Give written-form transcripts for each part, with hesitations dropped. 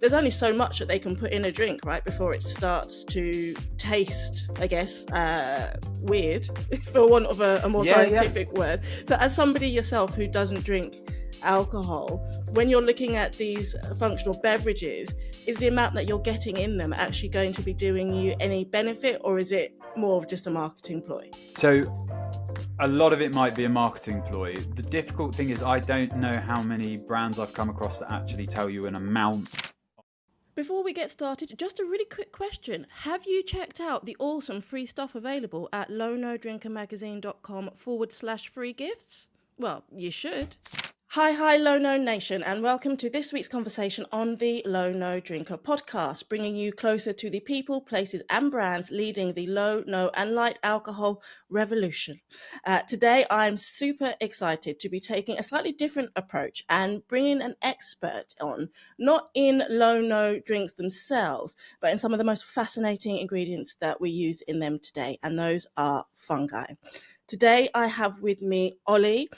there's only so much that they can put in a drink, right, before it starts to taste, I guess, weird, for want of a more scientific word. So as somebody yourself who doesn't drink alcohol, when you're looking at these functional beverages, is the amount that you're getting in them actually going to be doing you any benefit, or is it more of just a marketing ploy? So a lot of it might be a marketing ploy. The difficult thing is I don't know how many brands I've come across that actually tell you an amount. Before we get started, just a really quick question. Have you checked out the awesome free stuff available at lownodrinkermagazine.com/free gifts? Well, you should. Hi, Low No Nation, and welcome to this week's conversation on the Low No Drinker podcast, bringing you closer to the people, places, and brands leading the low, no, and light alcohol revolution. Today, I'm super excited to be taking a slightly different approach and bringing an expert on, not in low, no drinks themselves, but in some of the most fascinating ingredients that we use in them today, and those are fungi. Today, I have with me Oli.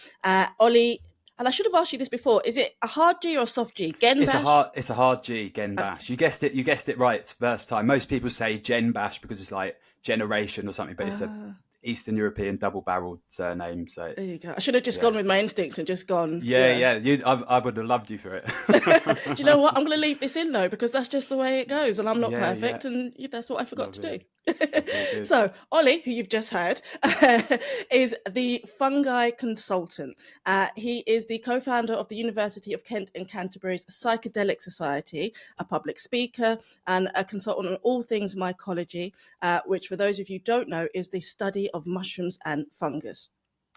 Oli. And I should have asked you this before. Is it a hard G or a soft G? Genn-Bash? It's a hard G, Genn-Bash. You guessed it right. It's first time. Most people say Genn-Bash because it's like generation or something, but it's a Eastern European double-barreled surname. So there you go. I should have just gone with my instincts and just gone. Yeah. I would have loved you for it. Do you know what? I'm going to leave this in though, because that's just the way it goes, and I'm not perfect, and that's what I forgot to do. So Oli, who you've just heard, is the Fungi Consultant. He is the co-founder of the University of Kent and Canterbury's Psychedelic Society, a public speaker, and a consultant on all things mycology, which, for those of you who don't know, is the study of mushrooms and fungus.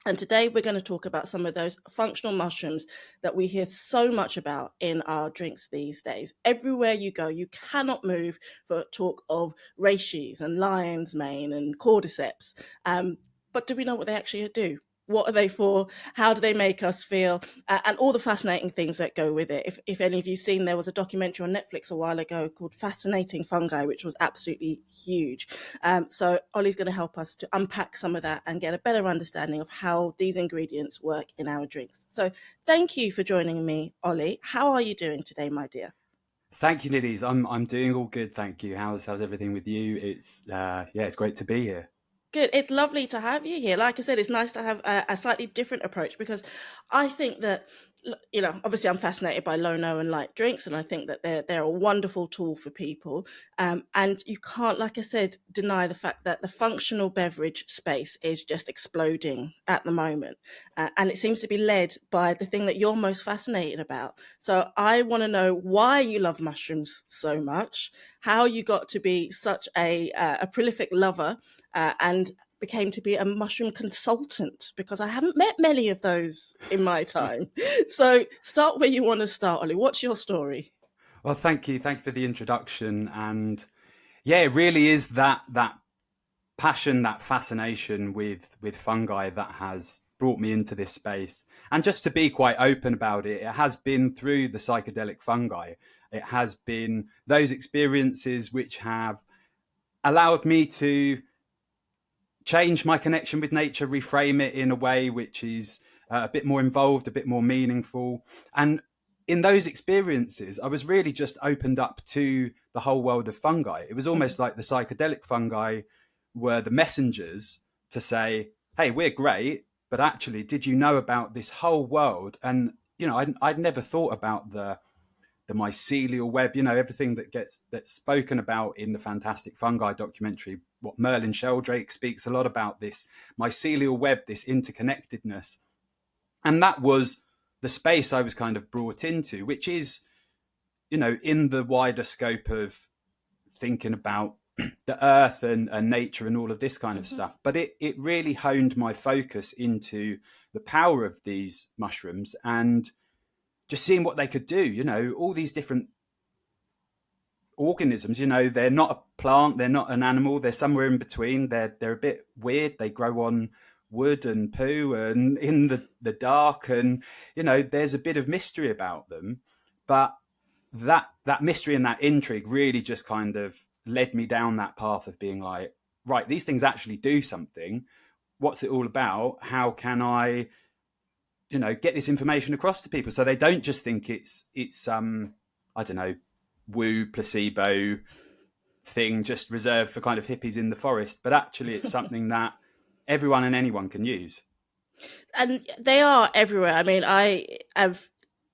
And today we're going to talk about some of those functional mushrooms that we hear so much about in our drinks these days. Everywhere you go, you cannot move for talk of Reishis and lion's mane and cordyceps. But do we know what they actually do? What are they for? How do they make us feel? And all the fascinating things that go with it. If any of you seen, there was a documentary on Netflix a while ago called Fascinating Fungi, which was absolutely huge. So Oli's going to help us to unpack some of that and get a better understanding of how these ingredients work in our drinks. So thank you for joining me, Oli. How are you doing today, my dear? Thank you, Lilies. I'm doing all good, thank you. How's everything with you? It's it's great to be here. Good. It's lovely to have you here. Like I said, it's nice to have a slightly different approach, because I think that, obviously I'm fascinated by low, no, and light drinks, and I think that they're a wonderful tool for people. And you can't, like I said, deny the fact that the functional beverage space is just exploding at the moment. And it seems to be led by the thing that you're most fascinated about. So I want to know why you love mushrooms so much, how you got to be such a prolific lover, and became to be a mushroom consultant, because I haven't met many of those in my time. So start where you want to start, Oli. What's your story? Well, thank you for the introduction. And it really is that passion, that fascination with fungi that has brought me into this space. And just to be quite open about it, it has been through the psychedelic fungi. It has been those experiences which have allowed me to change my connection with nature, reframe it in a way which is a bit more involved, a bit more meaningful. And in those experiences, I was really just opened up to the whole world of fungi. It was almost like the psychedelic fungi were the messengers to say, hey, we're great, but actually, did you know about this whole world? And, I'd never thought about the mycelial web, everything that's spoken about in the Fantastic Fungi documentary. What Merlin Sheldrake speaks a lot about, this mycelial web, this interconnectedness. And that was the space I was kind of brought into, which is, in the wider scope of thinking about the earth and nature and all of this kind of stuff. But it really honed my focus into the power of these mushrooms and just seeing what they could do, all these different organisms, they're not a plant, they're not an animal, they're somewhere in between. They're a bit weird. They grow on wood and poo and in the dark, and, there's a bit of mystery about them. But that mystery and that intrigue really just kind of led me down that path of being like, right, these things actually do something. What's it all about? How can I get this information across to people so they don't just think it's I don't know, woo placebo thing just reserved for kind of hippies in the forest, but actually it's something that everyone and anyone can use. And they are everywhere. I mean, I am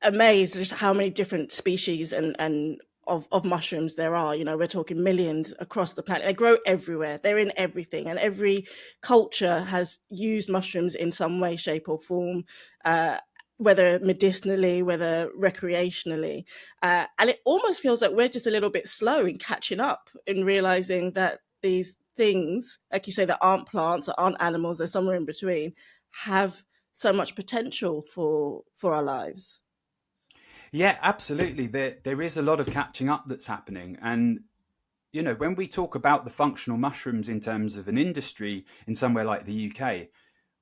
amazed just how many different species and of mushrooms there are. You know, we're talking millions across the planet. They grow everywhere. They're in everything, and every culture has used mushrooms in some way, shape, or form. Whether medicinally, whether recreationally. And it almost feels like we're just a little bit slow in catching up in realizing that these things, like you say, that aren't plants, that aren't animals, they're somewhere in between, have so much potential for our lives. Yeah, absolutely. There is a lot of catching up that's happening. And, you know, when we talk about the functional mushrooms in terms of an industry in somewhere like the UK,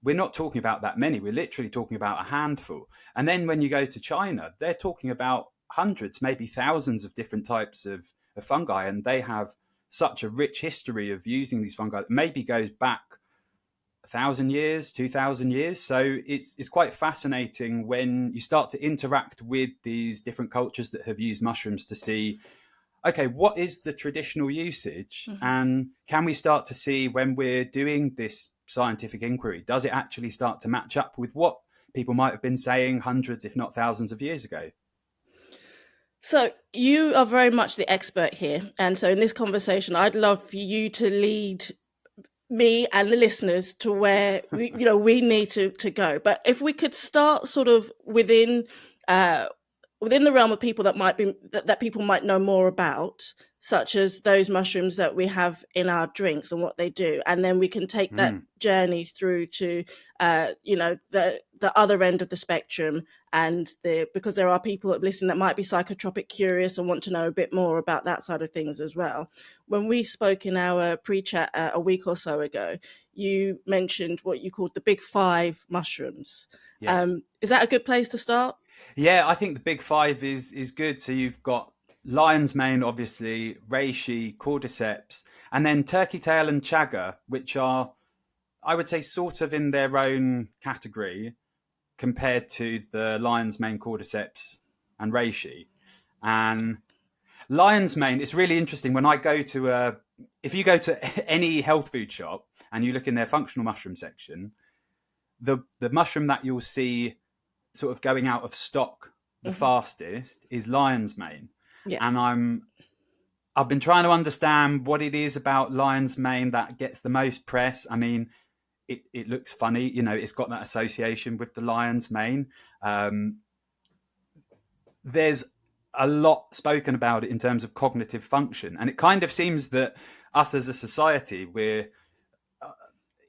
we're not talking about that many. We're literally talking about a handful. And then when you go to China, they're talking about hundreds, maybe thousands of different types of fungi. And they have such a rich history of using these fungi that maybe goes back 1,000 years, 2,000 years. So it's quite fascinating when you start to interact with these different cultures that have used mushrooms to see, okay, what is the traditional usage? Mm-hmm. And can we start to see when we're doing this scientific inquiry, does it actually start to match up with what people might have been saying hundreds, if not thousands of years ago? So you are very much the expert here. And so in this conversation, I'd love for you to lead me and the listeners to where we need to go. But if we could start sort of within the realm of people that might be that people might know more about, such as those mushrooms that we have in our drinks and what they do, and then we can take that journey through to the other end of the spectrum, and because there are people that listen that might be psychotropic curious and want to know a bit more about that side of things as well. When we spoke in our pre-chat a week or so ago, you mentioned what you called the big five mushrooms. Yeah. Is that a good place to start? Yeah, I think the big five is good. So you've got lion's mane, obviously, reishi, cordyceps, and then turkey tail and chaga, which are, I would say, sort of in their own category compared to the lion's mane, cordyceps, and reishi. And lion's mane, it's really interesting. When I go to if you go to any health food shop and you look in their functional mushroom section, the mushroom that you'll see sort of going out of stock the fastest is lion's mane. Yeah. And I've been trying to understand what it is about lion's mane that gets the most press. I mean, it looks funny, you know, it's got that association with the lion's mane. There's a lot spoken about it in terms of cognitive function, and it kind of seems that us as a society, we're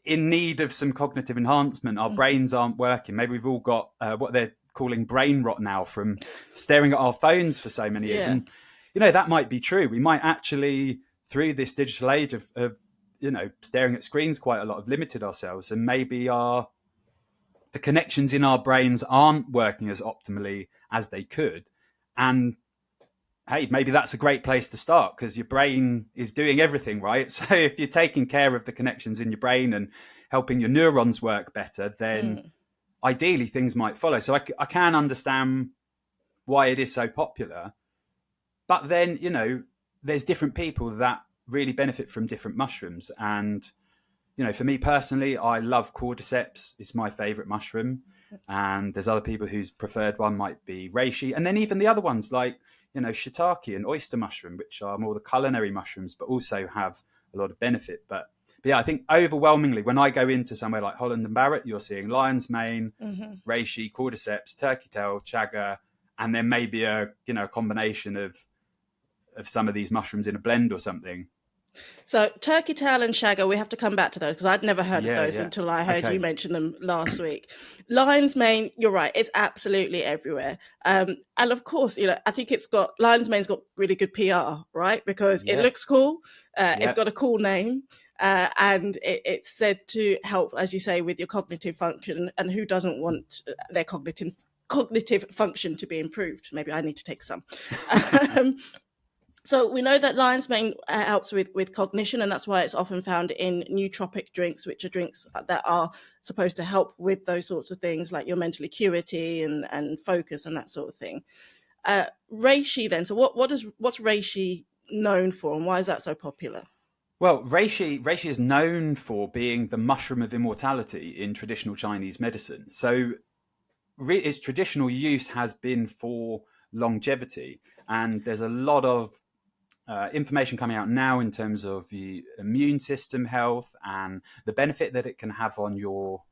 in need of some cognitive enhancement. Our brains aren't working. Maybe we've all got what they're calling brain rot now from staring at our phones for so many years. Yeah. And, you know, that might be true. We might actually, through this digital age of staring at screens quite a lot, have limited ourselves, and maybe the connections in our brains aren't working as optimally as they could. And hey, maybe that's a great place to start, because your brain is doing everything, right? So if you're taking care of the connections in your brain and helping your neurons work better, then ideally things might follow. So I can understand why it is so popular. But then, you know, there's different people that really benefit from different mushrooms. And, you know, for me personally, I love cordyceps. It's my favorite mushroom. And there's other people whose preferred one might be reishi. And then even the other ones like, you know, shiitake and oyster mushroom, which are more the culinary mushrooms, but also have a lot of benefit. But yeah, I think overwhelmingly, when I go into somewhere like Holland and Barrett, you're seeing lion's mane, reishi, cordyceps, turkey tail, chaga, and then maybe a combination of some of these mushrooms in a blend or something. So turkey tail and chaga, we have to come back to those because I'd never heard of those Yeah. until I heard you mention them last week. Lion's mane, you're right, it's absolutely everywhere. And of course, you know, I think lion's mane's got really good PR, right? Because it looks cool, it's got a cool name, and it's said to help, as you say, with your cognitive function. And who doesn't want their cognitive function to be improved? Maybe I need to take some. So we know that lion's mane helps with cognition, and that's why it's often found in nootropic drinks, which are drinks that are supposed to help with those sorts of things, like your mental acuity and focus and that sort of thing. Reishi then. So what's Reishi known for, and why is that so popular? Well, reishi is known for being the mushroom of immortality in traditional Chinese medicine. So its traditional use has been for longevity, and there's a lot of information coming out now in terms of the immune system health and the benefit that it can have on your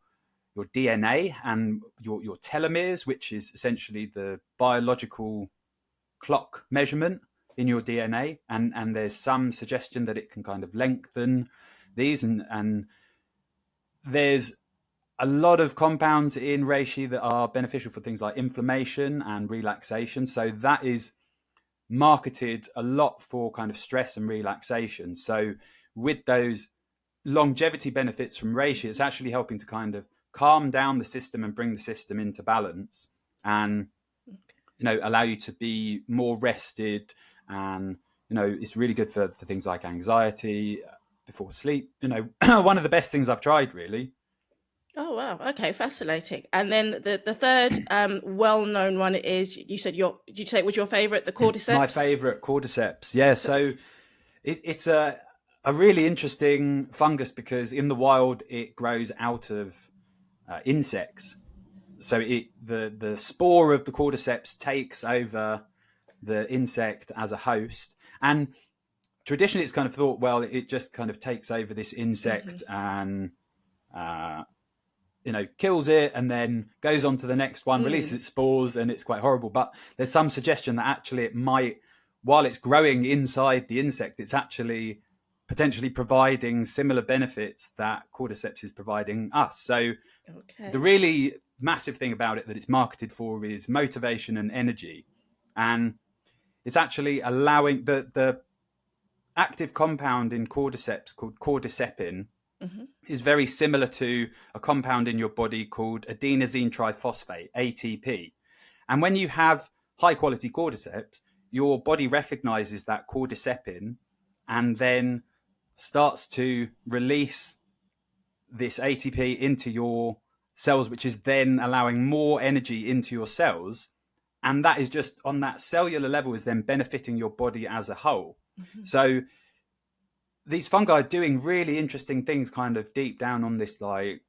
DNA and your telomeres, which is essentially the biological clock measurement in your DNA. And there's some suggestion that it can kind of lengthen these. And there's a lot of compounds in reishi that are beneficial for things like inflammation and relaxation. So that is marketed a lot for kind of stress and relaxation. So with those longevity benefits from reishi, it's actually helping to kind of calm down the system and bring the system into balance, and allow you to be more rested. And it's really good for things like anxiety before sleep. One of the best things I've tried, really. Oh wow! Okay, fascinating. And then the third well-known one is, you said did you say it was your favorite, the cordyceps? My favorite, cordyceps. Yeah. So it's a really interesting fungus because in the wild it grows out of insects. So the spore of the cordyceps takes over the insect as a host, and traditionally it's kind of thought, well, it just kind of takes over this insect and kills it, and then goes on to the next one, releases its spores, and it's quite horrible. But there's some suggestion that actually it might, while it's growing inside the insect, it's actually potentially providing similar benefits that cordyceps is providing us. So the really massive thing about it that it's marketed for is motivation and energy. And it's actually allowing the active compound in cordyceps called cordycepin is very similar to a compound in your body called adenosine triphosphate, ATP. And when you have high quality cordyceps, your body recognizes that cordycepin and then starts to release this ATP into your cells, which is then allowing more energy into your cells. And that is just on that cellular level is then benefiting your body as a whole. So these fungi are doing really interesting things kind of deep down on this like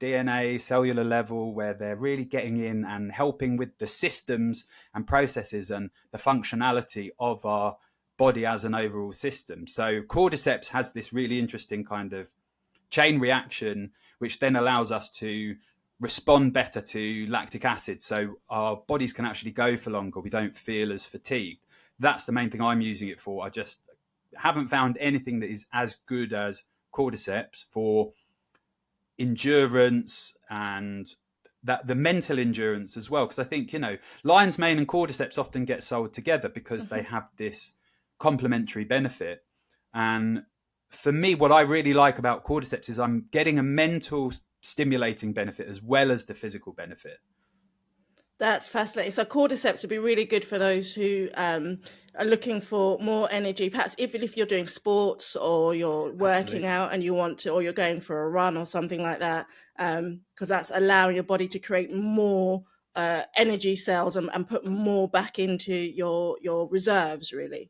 DNA cellular level, where they're really getting in and helping with the systems and processes and the functionality of our body as an overall system. So cordyceps has this really interesting kind of chain reaction, which then allows us to respond better to lactic acid. So our bodies can actually go for longer. We don't feel as fatigued. That's the main thing I'm using it for. I just haven't found anything that is as good as cordyceps for endurance and that the mental endurance as well. Because I think, lion's mane and cordyceps often get sold together because they have this complementary benefit. And for me, what I really like about cordyceps is I'm getting a mental stimulating benefit as well as the physical benefit. That's fascinating. So cordyceps would be really good for those who are looking for more energy, perhaps even if you're doing sports or you're working out and you want to, or you're going for a run or something like that, because that's allowing your body to create more energy cells and put more back into your reserves, really.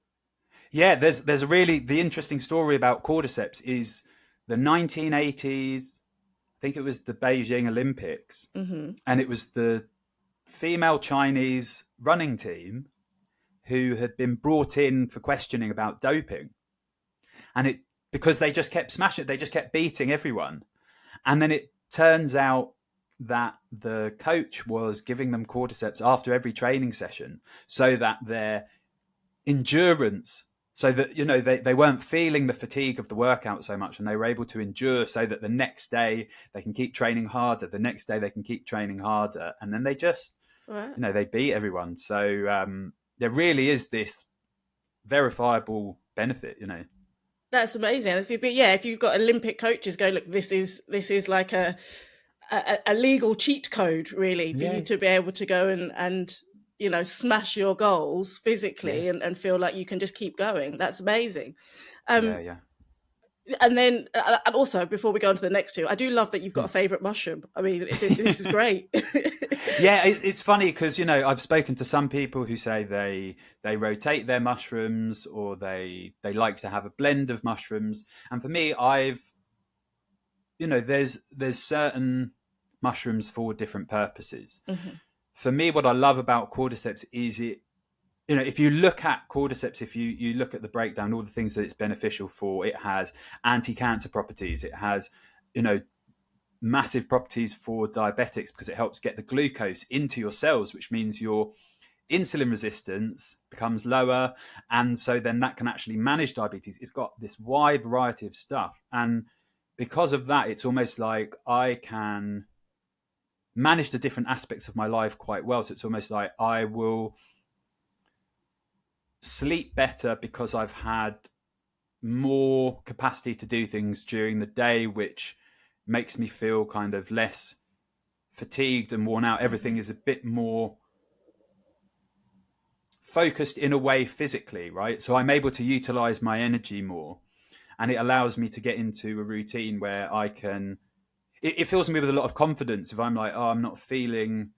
Yeah, there's a really, the interesting story about cordyceps is the 1980s, I think it was the Beijing Olympics, and it was the female Chinese running team who had been brought in for questioning about doping. And because they just kept smashing it, they just kept beating everyone. And then it turns out that the coach was giving them cordyceps after every training session so that their endurance, so that they weren't feeling the fatigue of the workout so much, and they were able to endure so that the next day they can keep training harder, the next day they can keep training harder, and then they just they beat everyone. So there really is this verifiable benefit. That's amazing. If you've got Olympic coaches go, look, this is like a legal cheat code, really, for you to be able to go and smash your goals physically and feel like you can just keep going. That's amazing. And then, and also, before we go on to the next two, I do love that you've got a favourite mushroom. I mean, this is great. Yeah, it's funny because, you know, I've spoken to some people who say they rotate their mushrooms, or they like to have a blend of mushrooms. And for me, you know, there's certain mushrooms for different purposes. Mm-hmm. For me, what I love about cordyceps is you know, if you look at cordyceps, if you look at the breakdown, all the things that it's beneficial for, it has anti-cancer properties. It has, you know, massive properties for diabetics because it helps get the glucose into your cells, which means your insulin resistance becomes lower. And so then that can actually manage diabetes. It's got this wide variety of stuff. And because of that, it's almost like I can manage the different aspects of my life quite well. So it's almost like I will sleep better because I've had more capacity to do things during the day, which makes me feel kind of less fatigued and worn out. Everything is a bit more focused in a way physically, right? So I'm able to utilize my energy more, and it allows me to get into a routine where I can, it fills me with a lot of confidence. If I'm like, oh, I'm feeling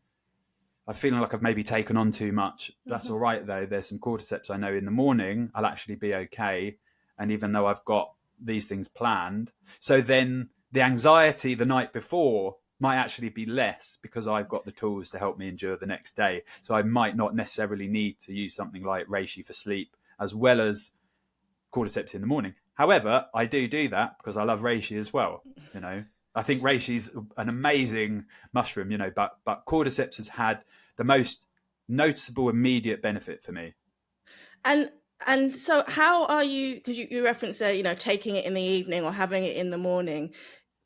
like I've maybe taken on too much. That's all right though. There's some cordyceps I know in the morning I'll actually be okay. And even though I've got these things planned, so then the anxiety the night before might actually be less because I've got the tools to help me endure the next day. So I might not necessarily need to use something like reishi for sleep as well as cordyceps in the morning. However, I do that because I love reishi as well. You know, I think reishi's an amazing mushroom, you know, but cordyceps has had the most noticeable immediate benefit for me. And so, how are you? Because you referenced there, you know, taking it in the evening or having it in the morning.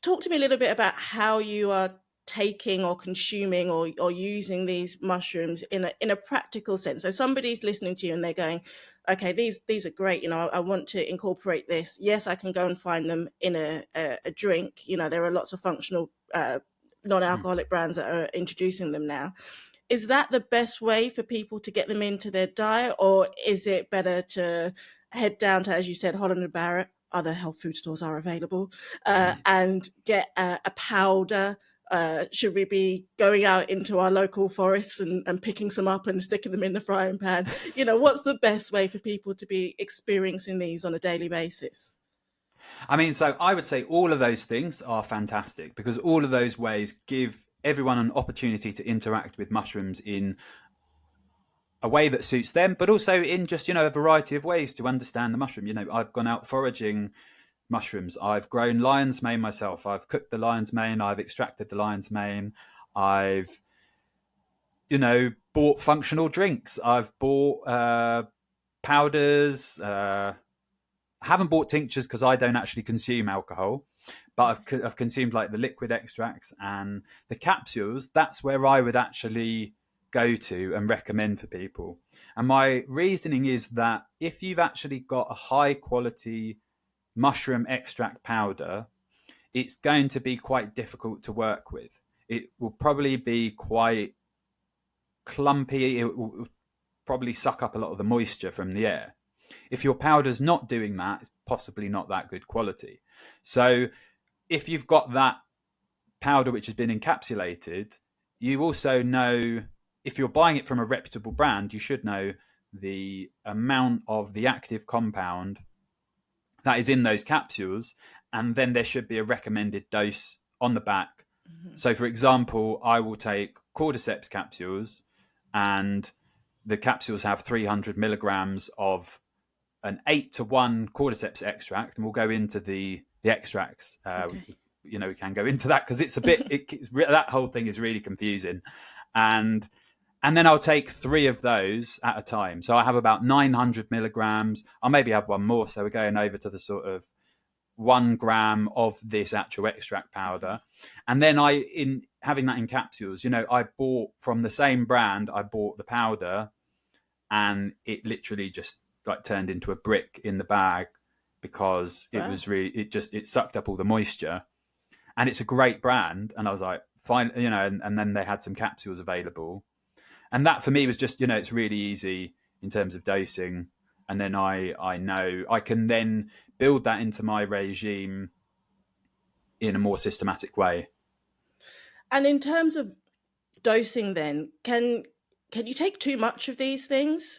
Talk to me a little bit about how you are taking or consuming or using these mushrooms in a practical sense. So somebody's listening to you and they're going, okay, these are great, you know, I want to incorporate this. Yes, I can go and find them in a drink. You know, there are lots of functional non-alcoholic brands that are introducing them now. Is that the best way for people to get them into their diet, or is it better to head down to, as you said, Holland and Barrett? Other health food stores are available, and get a powder? Should we be going out into our local forests and picking some up and sticking them in the frying pan? You know, what's the best way for people to be experiencing these on a daily basis? I mean, so I would say all of those things are fantastic because all of those ways give everyone an opportunity to interact with mushrooms in a way that suits them, but also in just, you know, a variety of ways to understand the mushroom. You know, I've gone out foraging mushrooms. I've grown lion's mane myself. I've cooked the lion's mane. I've extracted the lion's mane. I've, you know, bought functional drinks. I've bought powders. I haven't bought tinctures because I don't actually consume alcohol, but I've consumed like the liquid extracts and the capsules. That's where I would actually go to and recommend for people. And my reasoning is that if you've actually got a high quality mushroom extract powder, it's going to be quite difficult to work with. It will probably be quite clumpy. It will probably suck up a lot of the moisture from the air. If your powder's not doing that, it's possibly not that good quality. So if you've got that powder which has been encapsulated, you also know, if you're buying it from a reputable brand, you should know the amount of the active compound that is in those capsules, and then there should be a recommended dose on the back. Mm-hmm. So for example, I will take cordyceps capsules, and the capsules have 300 milligrams of an 8-to-1 cordyceps extract, and we'll go into the extracts. Okay. You know, we can go into that because it's a bit, that whole thing is really confusing. And then I'll take 3 of those at a time. So I have about 900 milligrams. I'll maybe have one more. So we're going over to the sort of 1 gram of this actual extract powder. And then in having that in capsules, you know, I bought from the same brand, I bought the powder, and it literally just like turned into a brick in the bag because it was really, it sucked up all the moisture. And it's a great brand. And I was like, fine, you know, and then they had some capsules available. And that for me was just, you know, it's really easy in terms of dosing. And then I know I can then build that into my regime in a more systematic way. And in terms of dosing then, can you take too much of these things?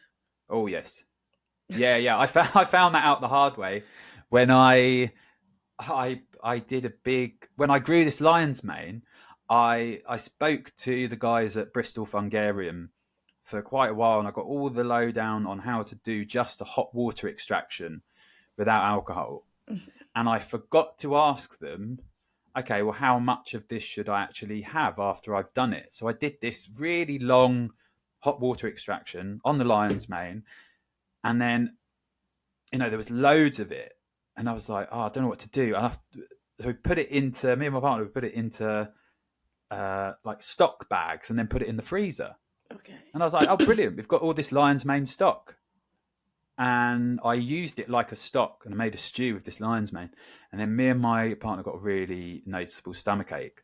Oh, yes. Yeah. I found that out the hard way when I did when I grew this lion's mane. I spoke to the guys at Bristol Fungarium for quite a while, and I got all the lowdown on how to do just a hot water extraction without alcohol. And I forgot to ask them, okay, well, how much of this should I actually have after I've done it? So I did this really long hot water extraction on the lion's mane, and then, there was loads of it, and I was like, oh, I don't know what to do. So we put it into, me and my partner, we put it into like stock bags and then put it in the freezer. Okay. And I was like, oh, brilliant. We've got all this lion's mane stock. And I used it like a stock, and I made a stew with this lion's mane. And then me and my partner got a really noticeable stomachache.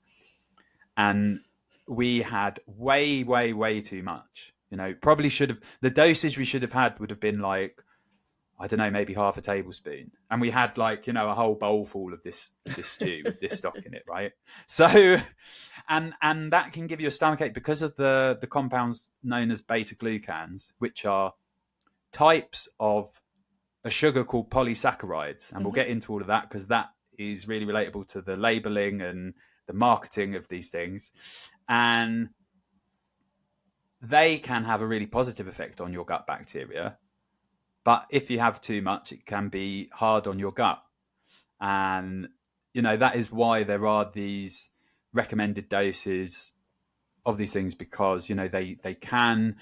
And we had way, way, way too much. Probably should have, the dosage we should have had would have been like, I don't know, maybe half a tablespoon. And we had like, a whole bowl full of this stew with this stock in it, right? So, and that can give you a stomachache because of the compounds known as beta-glucans, which are types of a sugar called polysaccharides. And we'll get into all of that because that is really relatable to the labeling and the marketing of these things. And they can have a really positive effect on your gut bacteria. But if you have too much, it can be hard on your gut. And, that is why there are these recommended doses of these things, because, they can,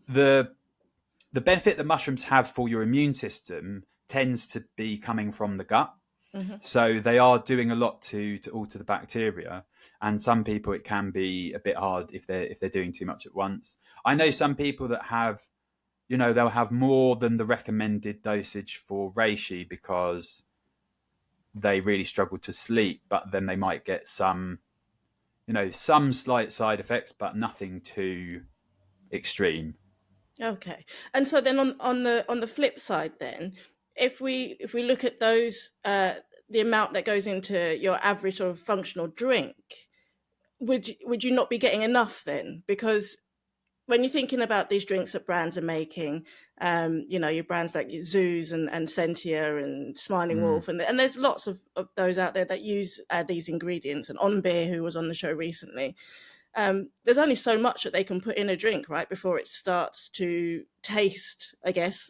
the benefit that mushrooms have for your immune system tends to be coming from the gut. So they are doing a lot to alter the bacteria. And some people, it can be a bit hard if they're doing too much at once. I know some people that have, they'll have more than the recommended dosage for reishi because they really struggle to sleep, but then they might get some slight side effects, but nothing too extreme. Okay. And so then on the flip side then, if we look at those the amount that goes into your average sort of functional drink, would you not be getting enough then? Because when you're thinking about these drinks that brands are making, your brands like Zoos and Sentia and Smiling Wolf, and there's lots of those out there that use these ingredients. And On Beer, who was on the show recently, there's only so much that they can put in a drink, right, before it starts to taste, I guess,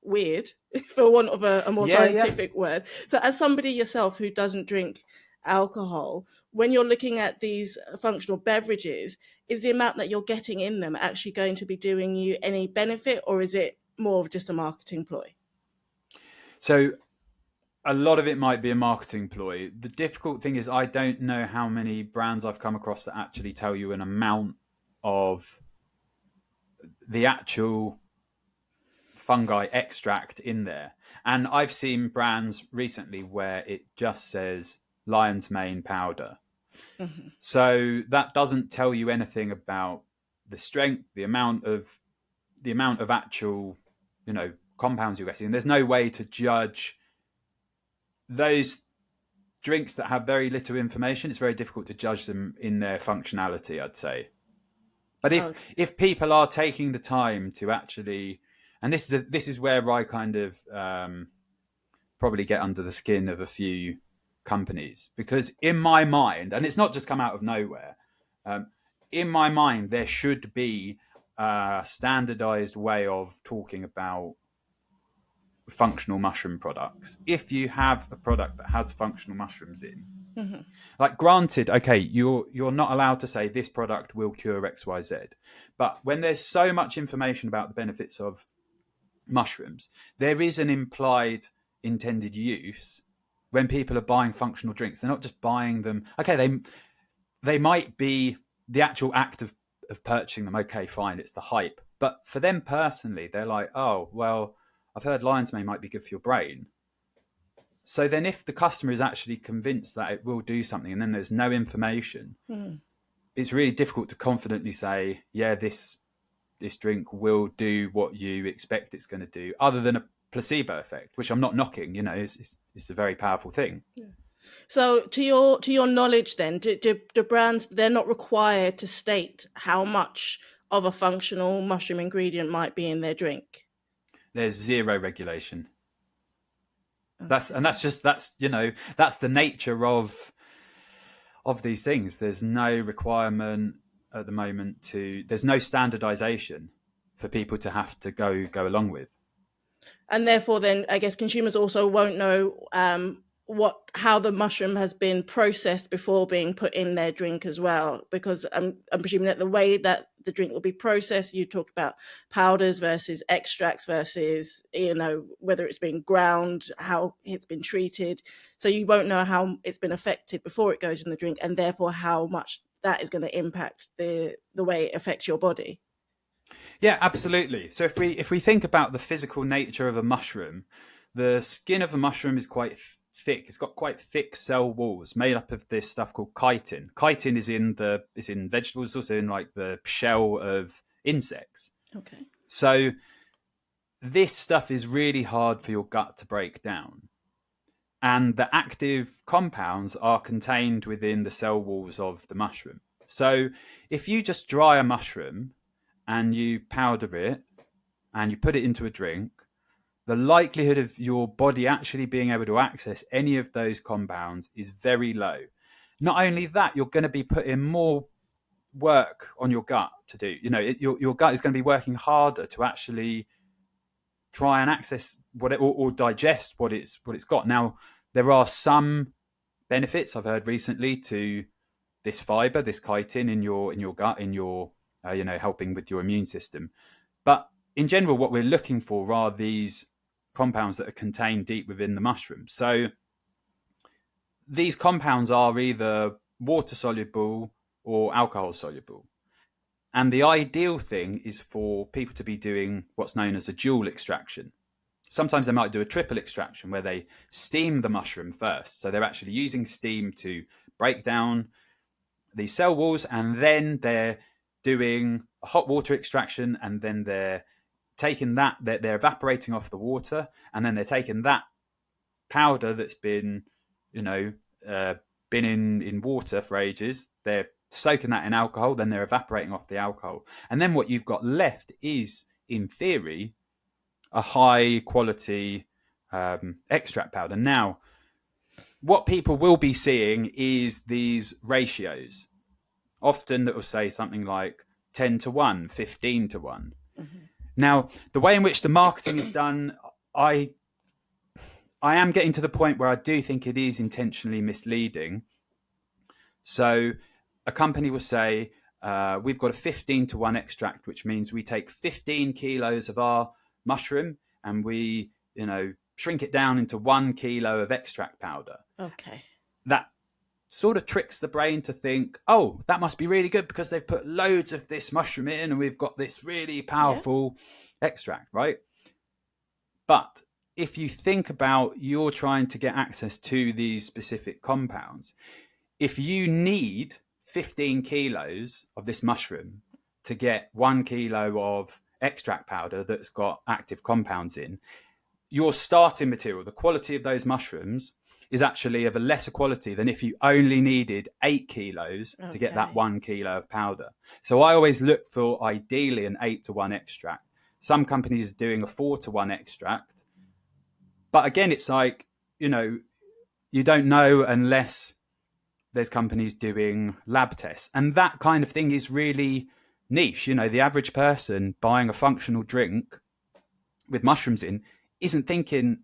weird, for want of a more scientific word. So as somebody yourself who doesn't drink alcohol, when you're looking at these functional beverages, is the amount that you're getting in them actually going to be doing you any benefit, or is it more of just a marketing ploy? So a lot of it might be a marketing ploy. The difficult thing is I don't know how many brands I've come across that actually tell you an amount of the actual fungi extract in there. And I've seen brands recently where it just says lion's mane powder. So that doesn't tell you anything about the strength, the amount of actual, compounds you're getting. And there's no way to judge those drinks that have very little information. It's very difficult to judge them in their functionality, I'd say. But if people are taking the time to actually, and this is where I kind of probably get under the skin of a few companies, because in my mind, and it's not just come out of nowhere, in my mind there should be a standardized way of talking about functional mushroom products. If you have a product that has functional mushrooms in, like, granted, okay, you're not allowed to say this product will cure XYZ, but when there's so much information about the benefits of mushrooms, there is an implied intended use. When people are buying functional drinks, they're not just buying them. Okay, they might be the actual act of purchasing them. Okay, fine, it's the hype. But for them personally, they're like, oh, well, I've heard lion's mane might be good for your brain. So then if the customer is actually convinced that it will do something and then there's no information, it's really difficult to confidently say, yeah, this this drink will do what you expect it's going to do, other than a placebo effect, which I'm not knocking. It's a very powerful thing. Yeah. So to your knowledge then, do brands, they're not required to state how much of a functional mushroom ingredient might be in their drink? There's zero regulation. Okay. That's the nature of these things. There's no requirement at the moment there's no standardization for people to have to go along with. And therefore then I guess consumers also won't know how the mushroom has been processed before being put in their drink as well, because I'm presuming that the way that the drink will be processed, you talked about powders versus extracts versus, whether it's been ground, how it's been treated. So you won't know how it's been affected before it goes in the drink, and therefore how much that is going to impact the way it affects your body. Yeah, absolutely. So if we think about the physical nature of a mushroom, the skin of a mushroom is quite thick. It's got quite thick cell walls made up of this stuff called chitin. Chitin is in vegetables, also in like the shell of insects. Okay. So this stuff is really hard for your gut to break down. And the active compounds are contained within the cell walls of the mushroom. So if you just dry a mushroom and you powder it and you put it into a drink, the likelihood of your body actually being able to access any of those compounds is very low. Not only that, you're going to be putting more work on your gut to do. Your gut is going to be working harder to actually try and access or digest what it's got. Now, there are some benefits I've heard recently to this fiber, this chitin in your gut, in your helping with your immune system. But in general, what we're looking for are these compounds that are contained deep within the mushroom. So these compounds are either water soluble or alcohol soluble. And the ideal thing is for people to be doing what's known as a dual extraction. Sometimes they might do a triple extraction where they steam the mushroom first. So they're actually using steam to break down the cell walls, and then they're doing a hot water extraction, and then they're taking that, they're evaporating off the water, and then they're taking that powder that's been, been in water for ages, they're soaking that in alcohol, then they're evaporating off the alcohol. And then what you've got left is, in theory, a high quality extract powder. Now, what people will be seeing is these ratios. Often that will say something like 10 to 1, 15 to 1. Mm-hmm. Now, the way in which the marketing is done, I am getting to the point where I do think it is intentionally misleading. So a company will say, we've got a 15 to 1 extract, which means we take 15 kilos of our mushroom and we, shrink it down into 1 kilo of extract powder. Okay. That sort of tricks the brain to think, oh, that must be really good because they've put loads of this mushroom in and we've got this really powerful extract, right? But if you think about you're trying to get access to these specific compounds, if you need 15 kilos of this mushroom to get 1 kilo of extract powder that's got active compounds in, your starting material, the quality of those mushrooms, is actually of a lesser quality than if you only needed 8 kilos to get that 1 kilo of powder. So I always look for ideally an 8 to 1 extract. Some companies are doing a 4 to 1 extract. But again, it's like, you don't know unless there's companies doing lab tests. And that kind of thing is really niche. The average person buying a functional drink with mushrooms in isn't thinking,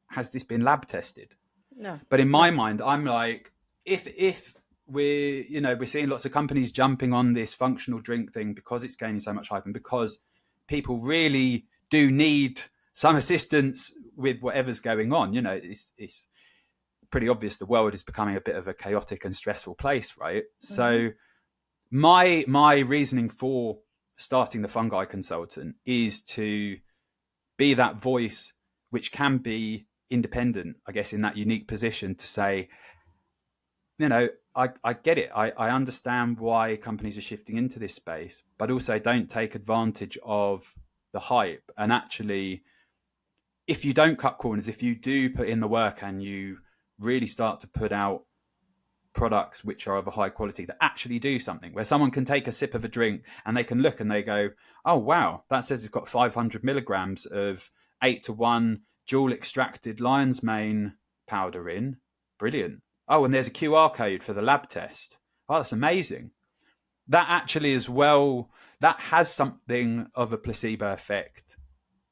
has this been lab tested? No. But in my mind, I'm like, if we're seeing lots of companies jumping on this functional drink thing because it's gaining so much hype and because people really do need some assistance with whatever's going on, it's pretty obvious the world is becoming a bit of a chaotic and stressful place, right? Mm-hmm. So my reasoning for starting the Fungi Consultant is to be that voice which can be independent, I guess, in that unique position to say, I get it. I understand why companies are shifting into this space, but also don't take advantage of the hype. And actually, if you don't cut corners, if you do put in the work and you really start to put out products which are of a high quality that actually do something, where someone can take a sip of a drink and they can look and they go, oh, wow, that says it's got 500 milligrams of 8-to-1 dual extracted lion's mane powder in. Brilliant. Oh, and there's a QR code for the lab test. Oh, that's amazing. That actually as well, that has something of a placebo effect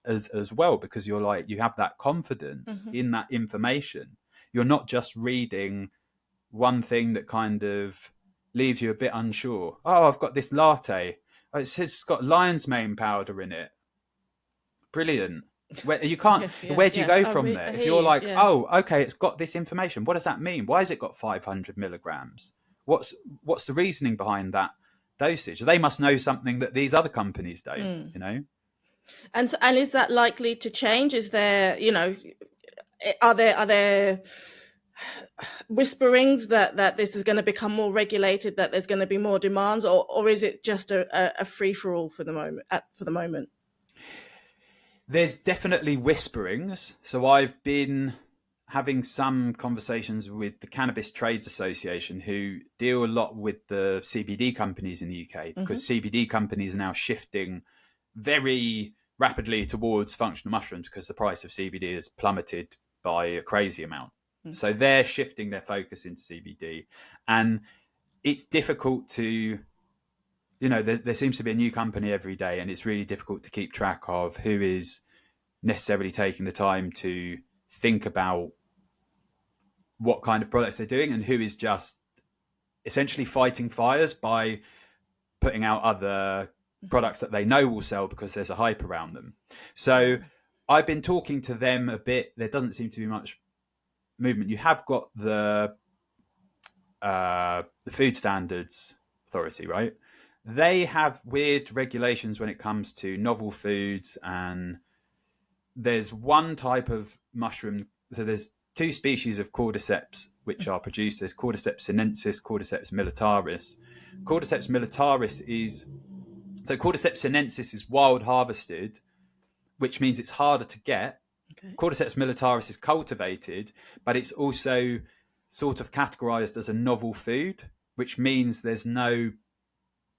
as well, because you're like, you have that confidence in that information. You're not just reading one thing that kind of leaves you a bit unsure. Oh, I've got this latte. Oh, it says it's got lion's mane powder in it. Brilliant. Where you can't. Where do you go from there? If you're like, oh, okay, it's got this information. What does that mean? Why has it got 500 milligrams? What's the reasoning behind that dosage? They must know something that these other companies don't. And is that likely to change? Is there, are there whisperings that this is going to become more regulated, that there's going to be more demands, or is it just a free for all for the moment? There's definitely whisperings. So I've been having some conversations with the Cannabis Trades Association, who deal a lot with the CBD companies in the UK, because CBD companies are now shifting very rapidly towards functional mushrooms because the price of CBD has plummeted by a crazy amount. So they're shifting their focus into CBD, and it's difficult to, there seems to be a new company every day, and it's really difficult to keep track of who is necessarily taking the time to think about what kind of products they're doing and who is just essentially fighting fires by putting out other products that they know will sell because there's a hype around them. So I've been talking to them a bit. There doesn't seem to be much movement. You have got the Food Standards Authority, right? They have weird regulations when it comes to novel foods, and there's one type of mushroom. So there's two species of cordyceps which are produced. There's cordyceps sinensis, cordyceps militaris. Cordyceps militaris cordyceps sinensis is wild harvested, which means it's harder to get. Okay. Cordyceps militaris is cultivated, but it's also sort of categorized as a novel food, which means there's no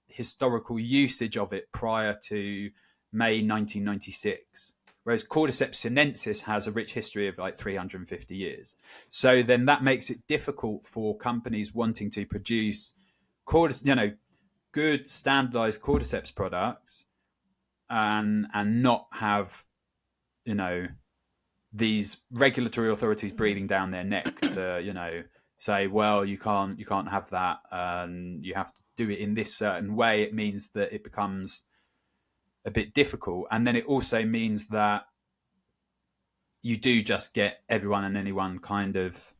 historical usage of it prior to May 1996. Whereas Cordyceps sinensis has a rich history of like 350 years. So then that makes it difficult for companies wanting to produce good standardized cordyceps products and not have, these regulatory authorities breathing down their neck to, say, well, you can't have that, and you have to do it in this certain way. It means that it becomes a bit difficult. And then it also means that you do just get everyone and anyone kind of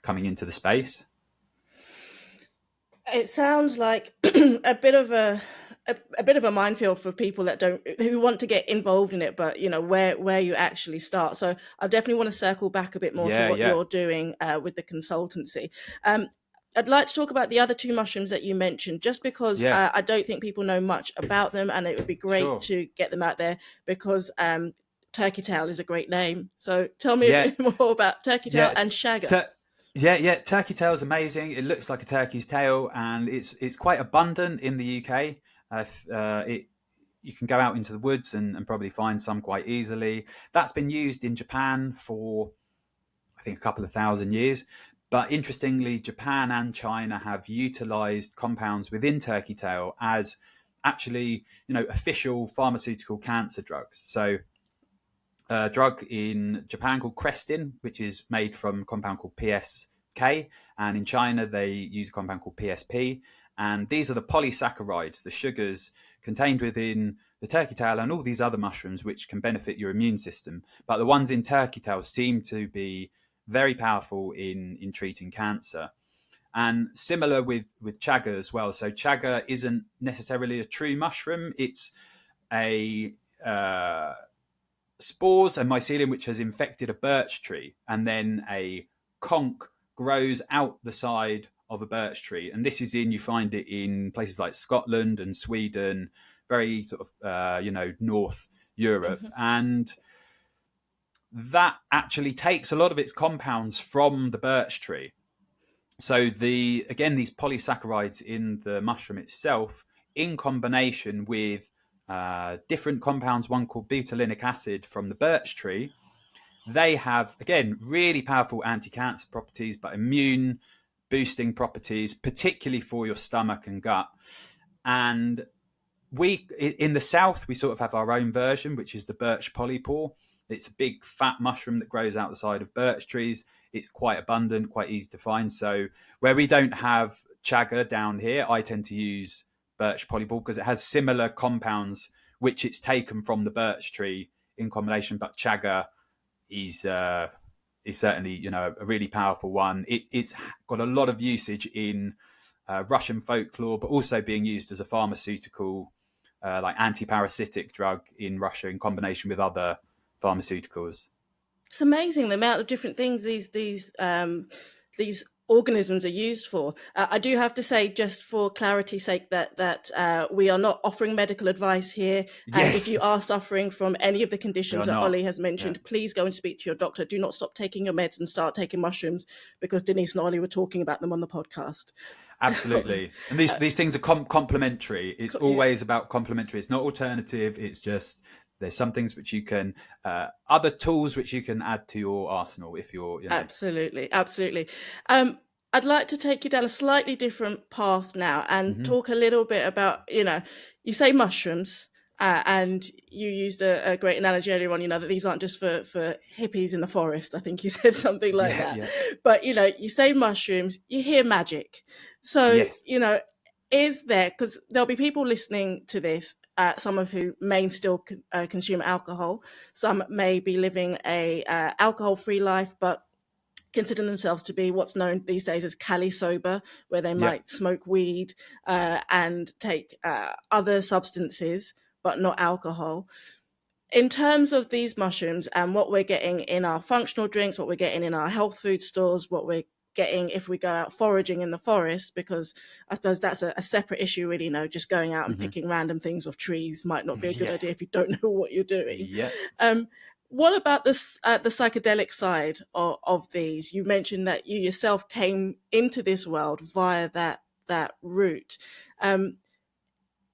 coming into the space. It sounds like a bit of a minefield for people who want to get involved in it, but where you actually start. So I definitely want to circle back a bit more to what you're doing with the consultancy. I'd like to talk about the other two mushrooms that you mentioned, just because I don't think people know much about them, and it would be great to get them out there, because turkey tail is a great name. So tell me a bit more about turkey tail and Chaga. Turkey tail is amazing. It looks like a turkey's tail, and it's quite abundant in the UK. You can go out into the woods and probably find some quite easily. That's been used in Japan for, I think, a couple of thousand years. But interestingly, Japan and China have utilized compounds within turkey tail as actually, official pharmaceutical cancer drugs. So a drug in Japan called Crestin, which is made from a compound called PSK. And in China, they use a compound called PSP. And these are the polysaccharides, the sugars contained within the turkey tail and all these other mushrooms, which can benefit your immune system. But the ones in turkey tail seem to be very powerful in treating cancer. And similar with chaga as well. So chaga isn't necessarily a true mushroom. It's a spores and mycelium which has infected a birch tree, and then a conch grows out the side of a birch tree. And this is you find it in places like Scotland and Sweden, very sort of, North Europe. And that actually takes a lot of its compounds from the birch tree. So these polysaccharides in the mushroom itself, in combination with different compounds, one called betulinic acid from the birch tree, they have, again, really powerful anti-cancer properties, but immune boosting properties, particularly for your stomach and gut. And in the south, we sort of have our own version, which is the birch polypore. It's a big fat mushroom that grows outside of birch trees. It's quite abundant, quite easy to find. So where we don't have chaga down here, I tend to use birch polypore because it has similar compounds, which it's taken from the birch tree in combination. But chaga is certainly, a really powerful one. It's got a lot of usage in Russian folklore, but also being used as a pharmaceutical, like anti-parasitic drug in Russia in combination with other pharmaceuticals. It's amazing the amount of different things these organisms are used for. I do have to say, just for clarity's sake, that we are not offering medical advice here. Yes. And if you are suffering from any of the conditions that Oli has mentioned, please go and speak to your doctor. Do not stop taking your meds and start taking mushrooms, because Denise and Oli were talking about them on the podcast. Absolutely. And these things are complementary. It's always about complementary. It's not alternative. It's just, there's some things which you can, other tools which you can add to your arsenal if you're, Absolutely. I'd like to take you down a slightly different path now and talk a little bit about, you say mushrooms, and you used a great analogy earlier on, that these aren't just for hippies in the forest. I think you said something like that. Yeah. But, you say mushrooms, you hear magic. So, yes. Is there, because there'll be people listening to this, some of who may still consume alcohol, some may be living a alcohol-free life, but consider themselves to be what's known these days as Cali sober, where they might smoke weed and take other substances, but not alcohol. In terms of these mushrooms and what we're getting in our functional drinks, what we're getting in our health food stores, what we're getting if we go out foraging in the forest, because I suppose that's a separate issue, really. Just going out and picking random things off trees might not be a good idea if you don't know what you're doing. What about this, the psychedelic side of these? You mentioned that you yourself came into this world via that route.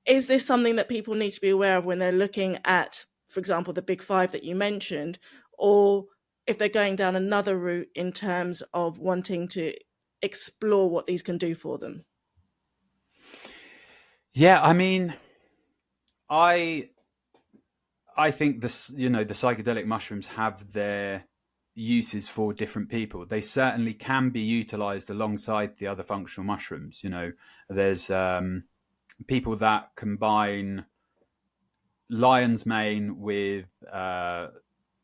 Is this something that people need to be aware of when they're looking at, for example, the big five that you mentioned, or if they're going down another route in terms of wanting to explore what these can do for them? Yeah, I mean, I think this, the psychedelic mushrooms have their uses for different people. They certainly can be utilized alongside the other functional mushrooms. There's people that combine lion's mane with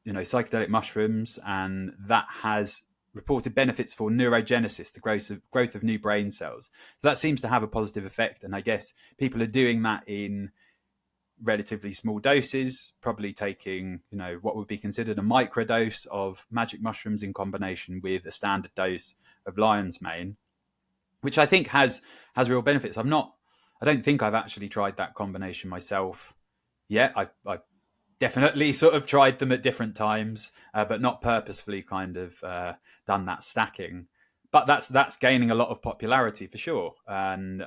psychedelic mushrooms, and that has reported benefits for neurogenesis, the growth of new brain cells. So that seems to have a positive effect, and I guess people are doing that in relatively small doses, probably taking what would be considered a microdose of magic mushrooms in combination with a standard dose of lion's mane, which I think has real benefits. I don't think I've actually tried that combination myself yet. I've definitely sort of tried them at different times, but not purposefully kind of done that stacking. But that's gaining a lot of popularity for sure. And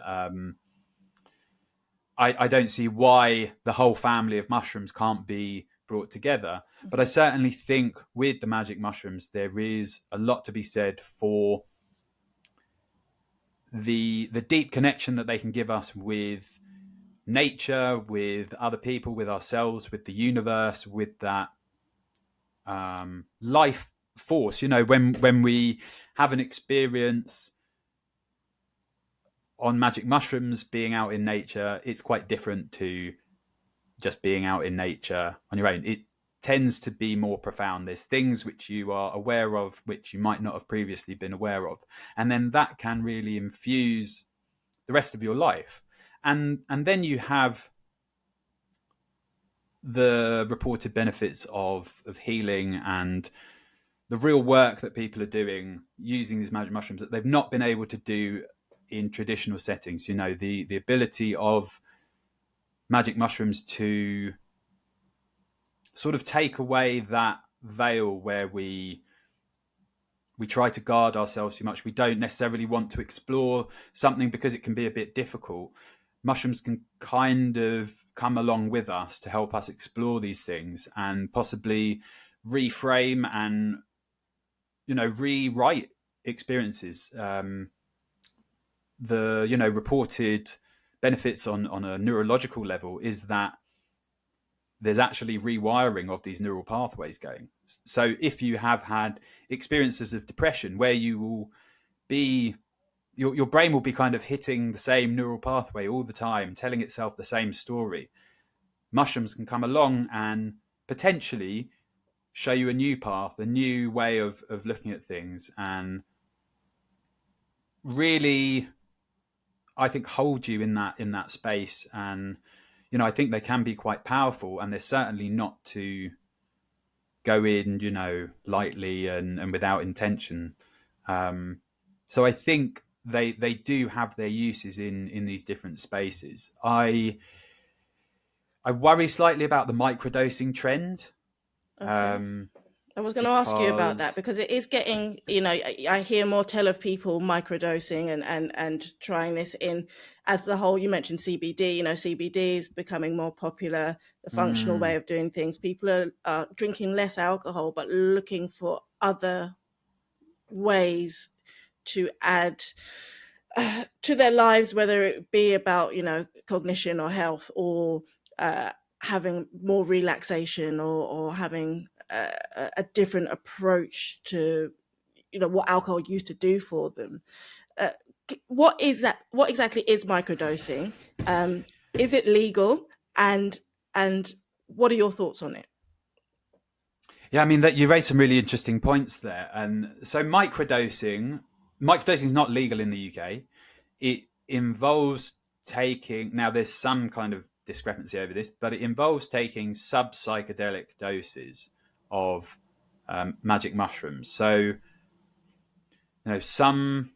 I don't see why the whole family of mushrooms can't be brought together. But I certainly think with the magic mushrooms, there is a lot to be said for the deep connection that they can give us with nature, with other people, with ourselves, with the universe, with that life force. When we have an experience on magic mushrooms, being out in nature, it's quite different to just being out in nature on your own. It tends to be more profound. There's things which you are aware of which you might not have previously been aware of, and then that can really infuse the rest of your life. And then you have the reported benefits of healing and the real work that people are doing using these magic mushrooms that they've not been able to do in traditional settings. You know, the ability of magic mushrooms to sort of take away that veil where we try to guard ourselves too much. We don't necessarily want to explore something because it can be a bit difficult. Mushrooms can kind of come along with us to help us explore these things and possibly reframe and, you know, rewrite experiences. The, you know, reported benefits on a neurological level is that there's actually rewiring of these neural pathways going. So if you have had experiences of depression where you will be, your brain will be kind of hitting the same neural pathway all the time, telling itself the same story, mushrooms can come along and potentially show you a new path, a new way of looking at things, and really, I think, hold you in that space. And, you know, I think they can be quite powerful, and they're certainly not to go in, you know, lightly and without intention. So I think they do have their uses in these different spaces. I worry slightly about the microdosing trend. Okay. I was going to ask you about that because it is getting, you know, I hear more tell of people microdosing and trying this in as the whole. You mentioned CBD, you know, CBD is becoming more popular, the functional way of doing things. People are drinking less alcohol, but looking for other ways to add to their lives, whether it be about, you know, cognition or health, or having more relaxation, or having a different approach to, you know, what alcohol used to do for them. What is that? What exactly is microdosing? Is it legal? And what are your thoughts on it? Yeah, I mean, that you raised some really interesting points there. And so microdosing is not legal in the UK. It involves taking, now there's some kind of discrepancy over this, but it involves taking sub-psychedelic doses of magic mushrooms. So, you know, some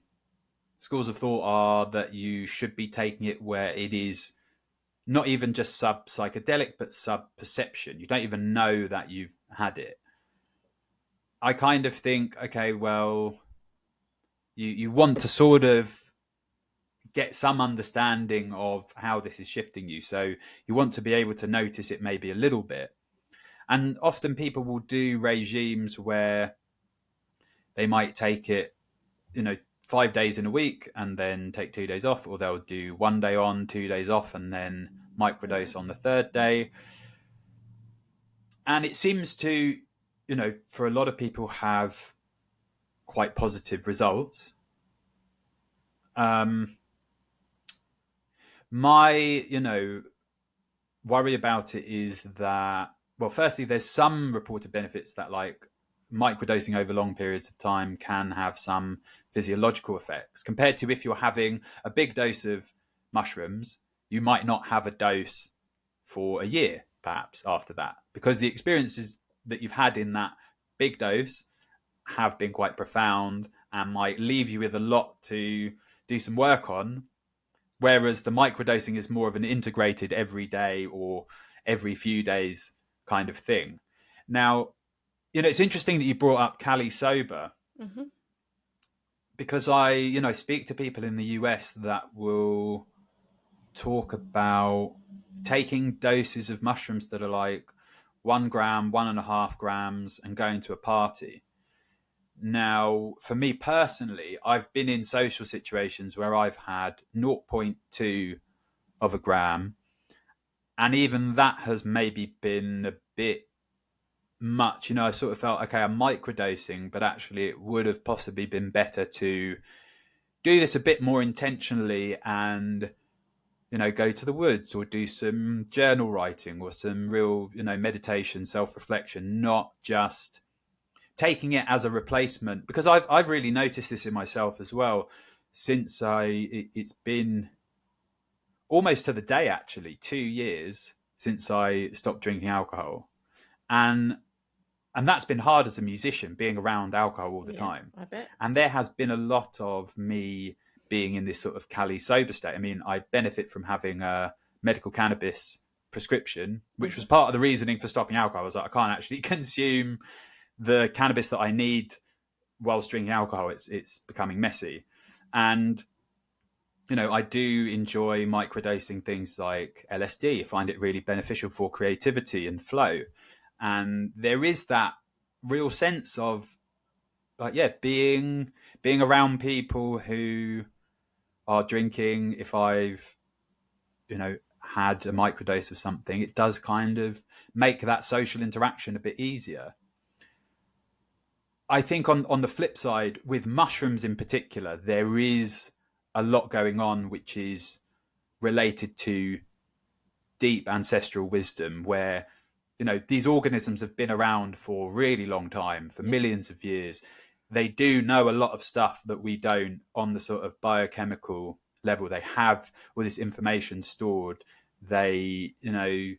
schools of thought are that you should be taking it where it is not even just sub-psychedelic, but sub-perception. You don't even know that you've had it. I kind of think, okay, well, you want to sort of get some understanding of how this is shifting you. So you want to be able to notice it maybe a little bit. And often people will do regimes where they might take it, you know, 5 days in a week and then take 2 days off, or they'll do 1 day on, 2 days off, and then microdose on the third day. And it seems to, you know, for a lot of people have quite positive results. My, you know, worry about it is that, well, firstly, there's some reported benefits that, like, microdosing over long periods of time can have some physiological effects compared to if you're having a big dose of mushrooms. You might not have a dose for a year, perhaps, after that, because the experiences that you've had in that big dose have been quite profound and might leave you with a lot to do some work on. Whereas the microdosing is more of an integrated every day or every few days kind of thing. Now, you know, it's interesting that you brought up Cali Sober, because I, you know, speak to people in the US that will talk about taking doses of mushrooms that are like 1 gram, 1.5 grams, and going to a party. Now, for me personally, I've been in social situations where I've had 0.2 of a gram, and even that has maybe been a bit much. You know, I sort of felt, okay, I'm microdosing, but actually it would have possibly been better to do this a bit more intentionally and, you know, go to the woods or do some journal writing or some real, you know, meditation, self-reflection, not just taking it as a replacement. Because I've really noticed this in myself as well, since it's been almost to the day, actually, 2 years since I stopped drinking alcohol. And and that's been hard as a musician, being around alcohol all the time. I bet. And there has been a lot of me being in this sort of Cali sober state. I mean, I benefit from having a medical cannabis prescription, which was part of the reasoning for stopping alcohol. I was like, I can't actually consume the cannabis that I need whilst drinking alcohol. It's becoming messy. And, you know, I do enjoy microdosing things like LSD. I find it really beneficial for creativity and flow. And there is that real sense of, like, yeah, being around people who are drinking. If I've, you know, had a microdose of something, it does kind of make that social interaction a bit easier. I think on the flip side, with mushrooms in particular, there is a lot going on which is related to deep ancestral wisdom, where, you know, these organisms have been around for a really long time, for millions of years. They do know a lot of stuff that we don't on the sort of biochemical level. They have all this information stored. They, you know,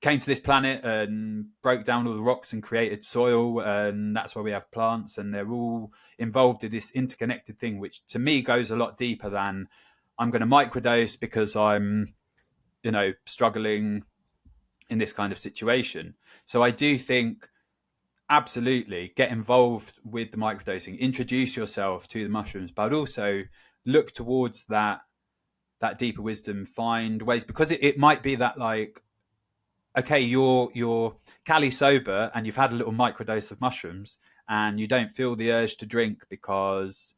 came to this planet and broke down all the rocks and created soil, and that's why we have plants, and they're all involved in this interconnected thing, which to me goes a lot deeper than I'm going to microdose because I'm, you know, struggling in this kind of situation. So I do think absolutely get involved with the microdosing, introduce yourself to the mushrooms, but also look towards that deeper wisdom, find ways, because it might be that, like, okay, you're Cali sober and you've had a little microdose of mushrooms and you don't feel the urge to drink because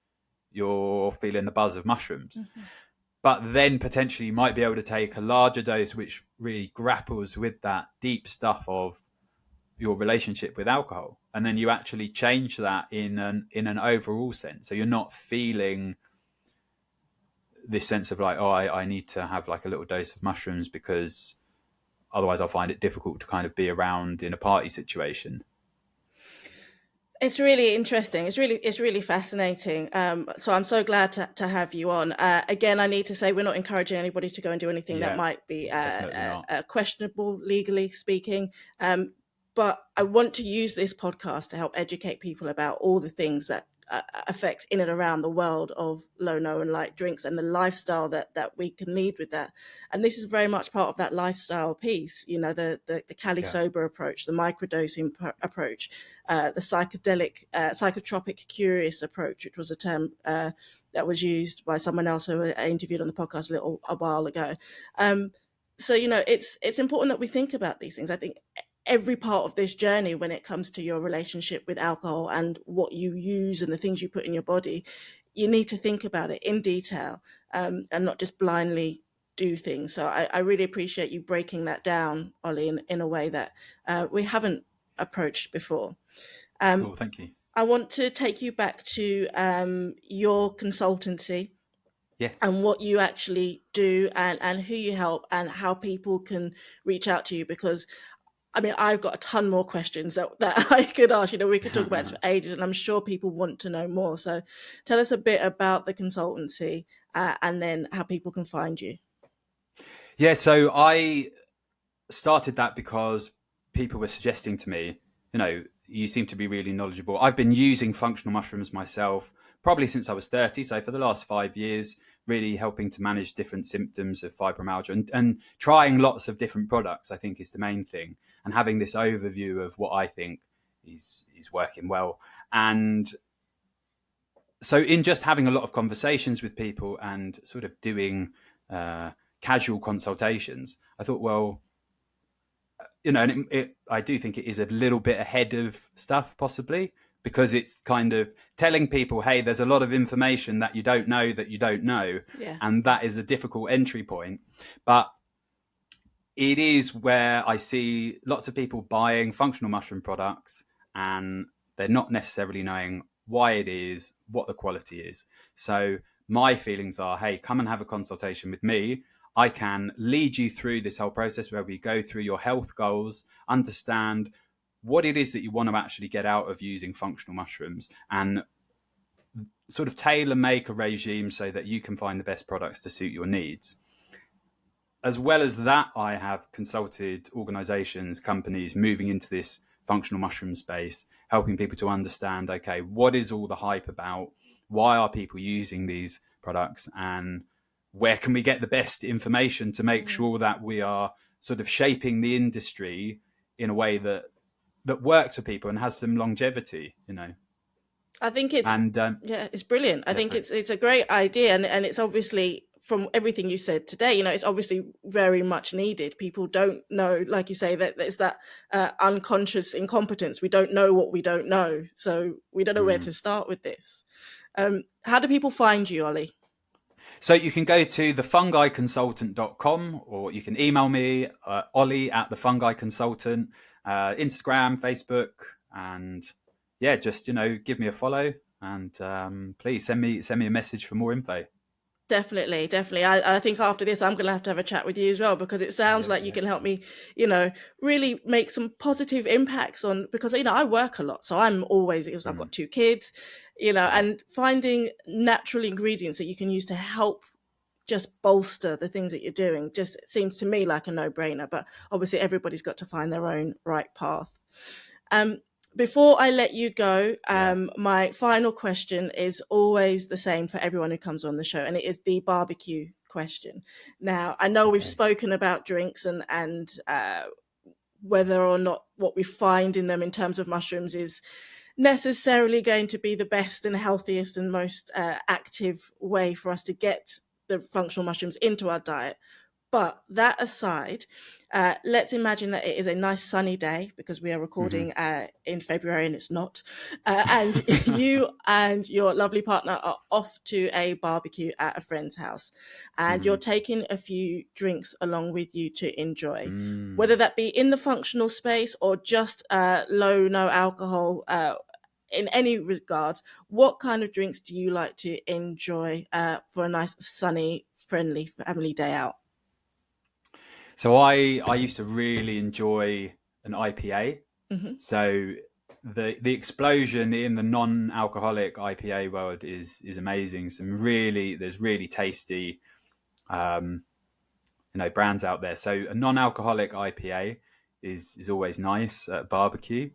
you're feeling the buzz of mushrooms. But then potentially you might be able to take a larger dose which really grapples with that deep stuff of your relationship with alcohol, and then you actually change that in an overall sense. So you're not feeling this sense of like, oh, I need to have like a little dose of mushrooms because otherwise I'll find it difficult to kind of be around in a party situation. It's really interesting. It's really fascinating. So I'm so glad to have you on. Again, I need to say we're not encouraging anybody to go and do anything that might be questionable, legally speaking. But I want to use this podcast to help educate people about all the things that affect in and around the world of low, no, and light drinks and the lifestyle that we can lead with that. And this is very much part of that lifestyle piece, you know, the Cali sober approach, the microdosing approach, the psychedelic, psychotropic curious approach, which was a term that was used by someone else who I interviewed on the podcast a while ago. So, you know, it's important that we think about these things. I think every part of this journey, when it comes to your relationship with alcohol and what you use and the things you put in your body, you need to think about it in detail, and not just blindly do things. So I really appreciate you breaking that down, Oli, in a way that we haven't approached before. Cool, thank you. I want to take you back to your consultancy. And what you actually do and who you help and how people can reach out to you, because I mean, I've got a ton more questions that I could ask. You know, we could talk about this for ages, and I'm sure people want to know more. So tell us a bit about the consultancy and then how people can find you. Yeah, so I started that because people were suggesting to me, you know, you seem to be really knowledgeable. I've been using functional mushrooms myself probably since I was 30. So for the last 5 years, really helping to manage different symptoms of fibromyalgia and trying lots of different products, I think, is the main thing. And having this overview of what I think is working well. And so in just having a lot of conversations with people and sort of doing casual consultations, I thought, well, you know, and I do think it is a little bit ahead of stuff, possibly, because it's kind of telling people, hey, there's a lot of information that you don't know that you don't know. Yeah. And that is a difficult entry point. But it is where I see lots of people buying functional mushroom products and they're not necessarily knowing why it is, what the quality is. So my feelings are, hey, come and have a consultation with me. I can lead you through this whole process where we go through your health goals, understand what it is that you want to actually get out of using functional mushrooms, and sort of tailor make a regime so that you can find the best products to suit your needs. As well as that, I have consulted organizations, companies moving into this functional mushroom space, helping people to understand, okay, what is all the hype about? Why are people using these products? And where can we get the best information to make sure that we are sort of shaping the industry in a way that works for people and has some longevity, I think it's it's brilliant. I think sorry. it's a great idea, and it's obviously, from everything you said today, it's obviously very much needed. People don't know, like you say, that there's that unconscious incompetence. We don't know what we don't know, so we don't know where to start with this. How do people find you, Oli? So you can go to thefungiconsultant.com, or you can email me, Oli at the Fungi Consultant, Instagram, Facebook, and just give me a follow, and please send me a message for more info. Definitely. I think after this, I'm going to have a chat with you as well, because it sounds like you can help me, really make some positive impacts on, because, I work a lot. So I'm always, I've got 2 kids, and finding natural ingredients that you can use to help just bolster the things that you're doing just seems to me like a no-brainer. But obviously everybody's got to find their own right path. Before I let you go, my final question is always the same for everyone who comes on the show, and it is the barbecue question. Now, I know we've spoken about drinks and whether or not what we find in them in terms of mushrooms is necessarily going to be the best and healthiest and most active way for us to get the functional mushrooms into our diet. But that aside, let's imagine that it is a nice sunny day, because we are recording in February and it's not. And you and your lovely partner are off to a barbecue at a friend's house, and you're taking a few drinks along with you to enjoy, whether that be in the functional space or just low, no alcohol. In any regards, what kind of drinks do you like to enjoy for a nice, sunny, friendly family day out? So I used to really enjoy an IPA. So the explosion in the non-alcoholic IPA world is amazing. There's really tasty brands out there. So a non-alcoholic IPA is always nice at barbecue.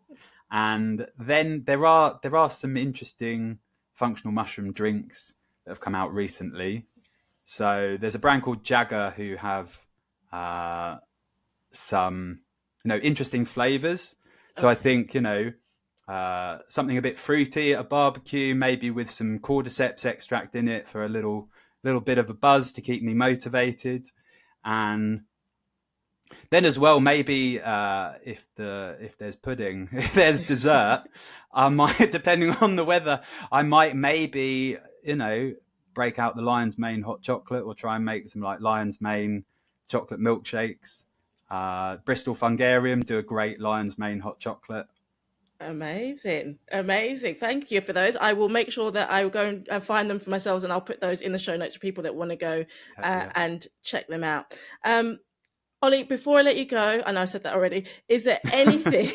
And then there are some interesting functional mushroom drinks that have come out recently. So there's a brand called Chaga who have some interesting flavors. So I think something a bit fruity at a barbecue, maybe with some cordyceps extract in it for a little bit of a buzz to keep me motivated. And then as well, maybe if there's pudding, if there's dessert, I might, depending on the weather, I might maybe break out the Lion's Mane hot chocolate, or try and make some like Lion's Mane chocolate milkshakes. Bristol Fungarium do a great Lion's Mane hot chocolate. Amazing. Thank you for those. I will make sure that I will go and find them for myself, and I'll put those in the show notes for people that want to go and check them out. Oli, before I let you go, and I said that already, is there anything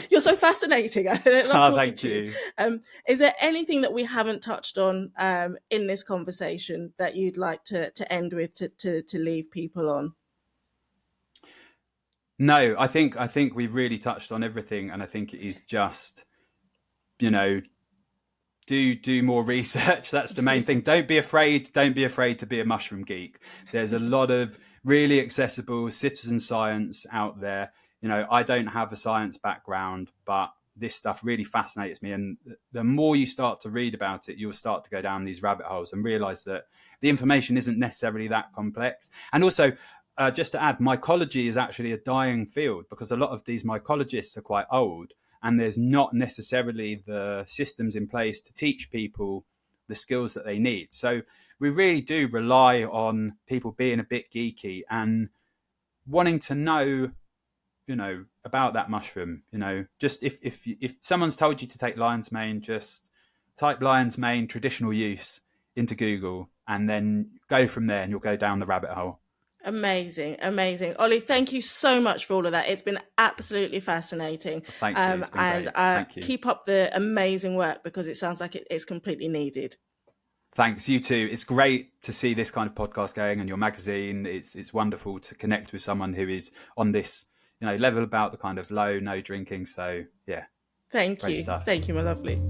you're so fascinating? I love talking to you. Is there anything that we haven't touched on in this conversation that you'd like to end with, to leave people on? No, I think we've really touched on everything, and I think it is just, do more research. That's the main thing. Don't be afraid to be a mushroom geek. There's a lot of really accessible citizen science out there. I don't have a science background, but this stuff really fascinates me. And the more you start to read about it, you'll start to go down these rabbit holes and realize that the information isn't necessarily that complex. And also, just to add, mycology is actually a dying field, because a lot of these mycologists are quite old, and there's not necessarily the systems in place to teach people the skills that they need. So we really do rely on people being a bit geeky and wanting to know, about that mushroom. Just if someone's told you to take lion's mane, just type lion's mane traditional use into Google, and then go from there, and you'll go down the rabbit hole. Amazing. Oli, thank you so much for all of that. It's been absolutely fascinating. Thank you. It's been great. Thank you. Keep up the amazing work, because it sounds like it's completely needed. Thanks, you too. It's great to see this kind of podcast going, and your magazine. It's wonderful to connect with someone who is on this, level about the kind of low, no drinking. So yeah, Thank great you. stuff. Thank you, my lovely.